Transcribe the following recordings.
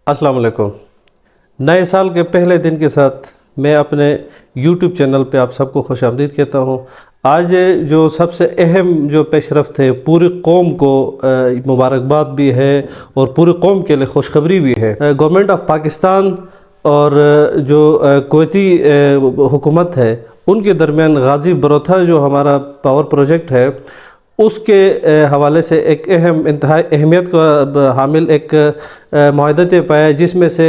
अस्सलाम वालेकुम। नए साल के पहले दिन के साथ मैं अपने यूट्यूब चैनल पे आप सबको खुशामदीद कहता हूँ। आज जो सबसे अहम जो पेशरफ्त है, पूरी कौम को मुबारकबाद भी है और पूरी कौम के लिए खुशखबरी भी है। गवर्नमेंट ऑफ पाकिस्तान और जो कुवैती हुकूमत है, उनके दरमियान गाज़ी बरोथा जो हमारा पावर प्रोजेक्ट है, उसके हवाले से एक अहम इंतहाई अहमियत का हामिल एक मुआहदा तय पाया, जिसमें से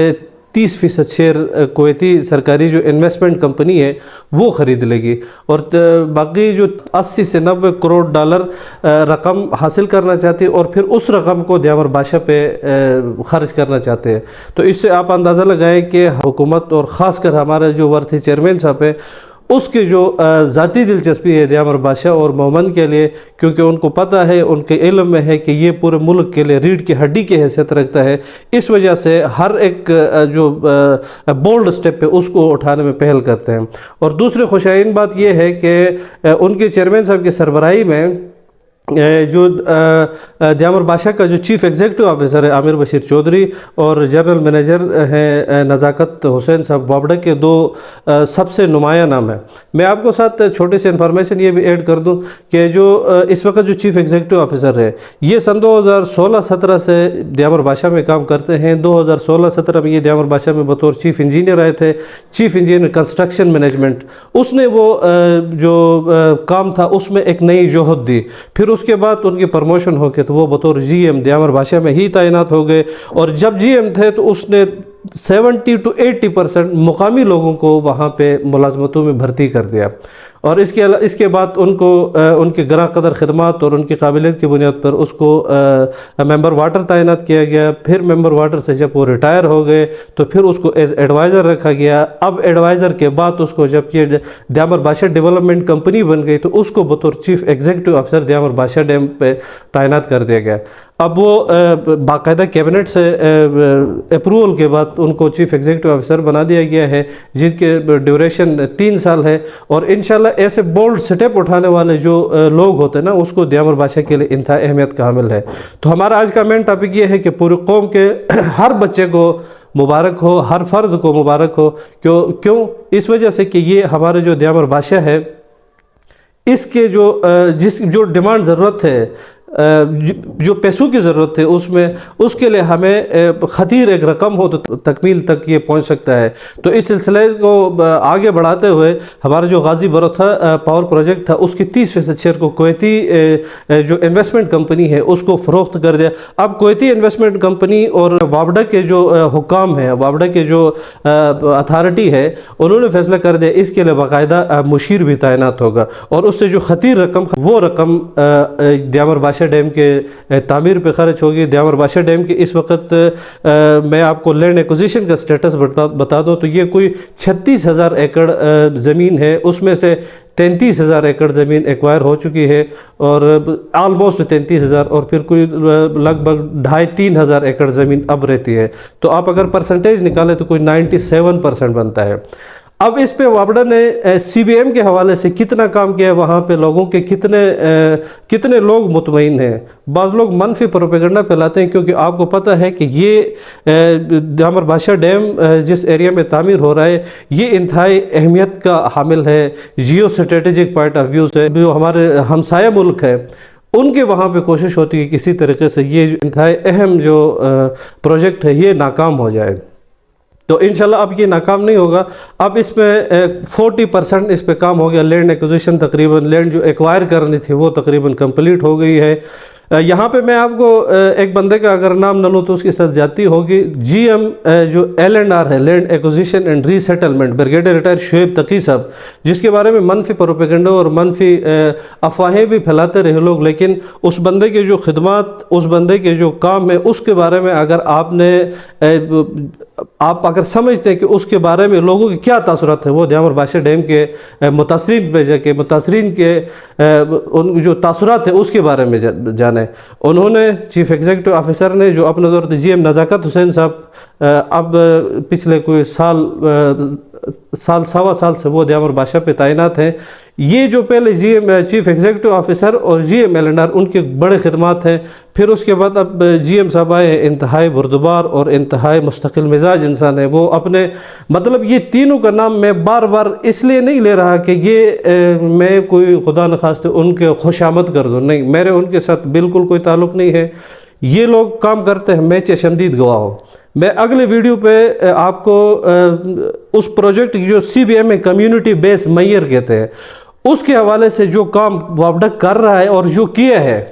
30% शेयर कुवैती सरकारी जो इन्वेस्टमेंट कंपनी है वो ख़रीद लेगी और बाकी जो 80 से 90 करोड़ डॉलर रकम हासिल करना चाहती है और फिर उस रकम को दियामर बादशाह पे ख़र्च करना चाहते हैं। तो इससे आप अंदाज़ा लगाएं कि हुकूमत और ख़ास कर हमारे जो वर्थी चेयरमैन साहब है, उसकी जो ज़ाती दिलचस्पी है दियामर बादशाह और मोमन के लिए, क्योंकि उनको पता है, उनके इल्म में है कि ये पूरे मुल्क के लिए रीढ़ की हड्डी की हैसियत रखता है। इस वजह से हर एक जो बोल्ड स्टेप है उसको उठाने में पहल करते हैं। और दूसरी खुशाइन बात ये है कि उनके चेयरमैन साहब की सरबराही में जो दियामर बादशाह का जो चीफ़ एग्जीक्यूटिव ऑफिसर है आमिर बशीर चौधरी और जनरल मैनेजर हैं नज़ाकत हुसैन साहब वाबड़ा के दो सबसे नुमाया नाम है। मैं आपको साथ छोटी सी इन्फॉर्मेशन ये भी ऐड कर दूं कि जो इस वक्त जो चीफ़ एग्जीक्यूटिव ऑफिसर है, ये सन 2016-17 से दियामर बादशाह में काम करते हैं। 2016-17 में ये दियामर बादशाह में बतौर चीफ़ इंजीनियर आए थे, चीफ़ इंजीनियर कंस्ट्रक्शन मैनेजमेंट। उसने वो जो काम था उसमें एक नई जोहद दी। फिर उसके बाद उनकी प्रमोशन हो गई तो वो बतौर जीएम दियामर बादशाह में ही तैनात हो गए। और जब जीएम थे तो उसने 70 to 80% मुकामी लोगों को वहाँ पे मुलाजमतों में भर्ती कर दिया। और इसके बाद उनको उनके गरा कदर खिदमात और उनकी काबिलियत की बुनियाद पर उसको मेंबर वाटर तैनात किया गया। फिर मेंबर वाटर से जब वो रिटायर हो गए तो फिर उसको एज एडवाइज़र रखा गया। अब एडवाइज़र के बाद उसको जब ये दियामर बादशाह डेवलपमेंट कंपनी बन गई तो उसको बतौर चीफ़ एग्जीक्यूटिव अफसर दियामर बादशाह डैम पे तैनात कर दिया गया। अब वो बाकायदा कैबिनेट से अप्रूवल के बाद उनको चीफ़ एग्जीक्यूटिव ऑफिसर बना दिया गया है, जिनके ड्यूरेशन 3 साल है। और इंशाल्लाह ऐसे बोल्ड स्टेप उठाने वाले जो लोग होते हैं ना, उसको दियामर बादशाह के लिए इंतहा अहमियत का हामिल है। तो हमारा आज का मेन टॉपिक ये है कि पूरी कौम के हर बच्चे को मुबारक हो, हर फ़र्द को मुबारक हो। क्यों? इस वजह से कि ये हमारे जो दियामर बादशाह है, इसके जो डिमांड ज़रूरत है, जो पैसों की ज़रूरत है, उसके लिए हमें खतीर एक रकम हो तो तकमील तक ये पहुंच सकता है। तो इस सिलसिले को आगे बढ़ाते हुए हमारा जो गाज़ी बरोथा पावर प्रोजेक्ट था, उसकी 30% शेयर को कुवैती जो इन्वेस्टमेंट कंपनी है उसको फ़रोख्त कर दिया। अब कुवैती इन्वेस्टमेंट कंपनी और वाबड़ा के जो हुकाम है, वाबड़ा के जो अथॉरिटी है, उन्होंने फैसला कर दिया इसके लिए बाकायदा मुशीर भी तैनात होगा। और उससे जो खतीर रकम, वो रकम दियामर बादशाह डैम के तामीर पे खर्च होगी। दियामर बादशाह डैम के इस वक्त मैं आपको लैंड एक्विजिशन का स्टेटस बता दूं तो ये कोई 36,000 एकड़ ज़मीन है, उसमें से 33,000 एकड़ ज़मीन एक्वायर हो चुकी है और ऑलमोस्ट 33,000, और फिर कोई लगभग 2,500-3,000 एकड़ ज़मीन अब रहती है। तो आप अगर परसेंटेज निकालें तो कोई 97% बनता है। अब इस पे वाबड़ा ने सीबीएम के हवाले से कितना काम किया है, वहाँ पे लोगों के कितने लोग मुतमईन हैं। बाज़ लोग मनफी प्रोपेगेंडा फैलाते हैं, क्योंकि आपको पता है कि ये दियामर बादशाह डैम जिस एरिया में तामीर हो रहा है, ये इंतहाई अहमियत का हामिल है geo strategic point of view से। जो हमारे हमसाया मुल्क है, उनके वहाँ पे कोशिश होती है कि किसी तरीके से ये इंतहाई अहम जो प्रोजेक्ट है ये नाकाम हो जाए। तो इंशाल्लाह अब ये नाकाम नहीं होगा। अब इसमें 40% इस पे काम हो गया। लैंड एक्विजिशन, तकरीबन लैंड जो एक्वायर करनी थी वो तकरीबन कंप्लीट हो गई है। यहाँ पे मैं आपको एक बंदे का अगर नाम न लूँ तो उसके साथ ज्यादती होगी। जीएम जो L&R है, land acquisition and resettlement, brigadier retired Shoaib Taqi sahab, जिसके बारे में मनफी प्रोपेगेंडा और मनफी अफवाहें भी फैलाते रहे लोग, लेकिन उस बंदे के जो खिदमात, उस बंदे के जो काम है, उसके बारे में अगर आप अगर समझते हैं कि उसके बारे में लोगों के क्या तासुरात है, वो दियामर बादशाह डैम के मुतासरीन पे जाके मुतासरीन के उन जो तासुरात है उसके बारे में जाने। उन्होंने चीफ एग्जीक्यूटिव ऑफिसर ने जो अपने दौर जीएम नज़ाकत हुसैन साहब अब पिछले कोई साल सवा साल से वो दियामर बादशाह पे तैनात हैं। یہ جو پہلے چیف ایگزیکٹو آفیسر اور جی ایم LNR ان کے بڑے خدمات ہیں. پھر اس کے بعد اب جی ایم صاحب آئے ہیں، انتہائی بردبار اور انتہائی مستقل مزاج انسان ہے. وہ اپنے مطلب یہ تینوں کا نام میں بار بار اس لیے نہیں لے رہا کہ یہ میں کوئی خدا نخواستہ ان کے خوش آمد کر دوں، نہیں، میرے ان کے ساتھ بالکل کوئی تعلق نہیں ہے. یہ لوگ کام کرتے ہیں، میں چشمدید گواہ ہوں. میں اگلے ویڈیو پہ آپ کو اس پروجیکٹ جو CBMA کمیونٹی بیس میئر کہتے ہیں اس کے حوالے سے جو کام وابڈک کر رہا ہے اور جو کیا ہے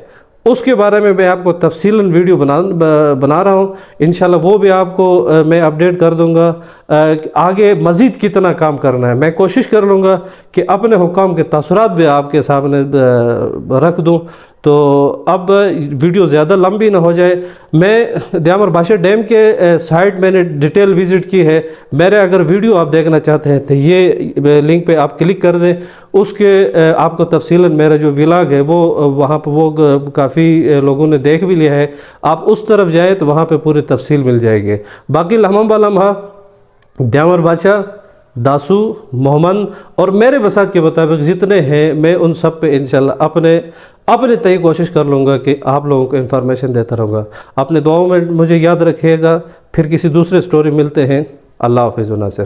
اس کے بارے میں آپ کو تفصیلاً ویڈیو بنا رہا ہوں. انشاءاللہ وہ بھی آپ کو میں اپڈیٹ کر دوں گا. آگے مزید کتنا کام کرنا ہے میں کوشش کر لوں گا کہ اپنے حکام کے تاثرات بھی آپ کے سامنے رکھ دوں. تو اب ویڈیو زیادہ لمبی نہ ہو جائے. میں دیامر بھاشا ڈیم کے سائٹ میں نے ڈیٹیل وزٹ کی ہے. میرے اگر ویڈیو آپ دیکھنا چاہتے ہیں تو یہ لنک پہ آپ کلک کر دیں. اس کے آپ کو تفصیلاً میرا جو ولاگ ہے وہ وہاں پہ وہ کافی لوگوں نے دیکھ بھی لیا ہے. آپ اس طرف جائیں تو وہاں پہ پوری تفصیل مل جائے گی. باقی لمحہ لمحہ دیامر بھاشا، داسو، محمد اور میرے وسعت کے مطابق جتنے ہیں میں ان سب پہ انشاءاللہ اپنے تئیں کوشش کر لوں گا کہ آپ لوگوں کو انفارمیشن دیتا رہوں گا. اپنے دعاؤں میں مجھے یاد رکھیے گا. پھر کسی دوسرے سٹوری ملتے ہیں. اللہ حافظ و ناصر.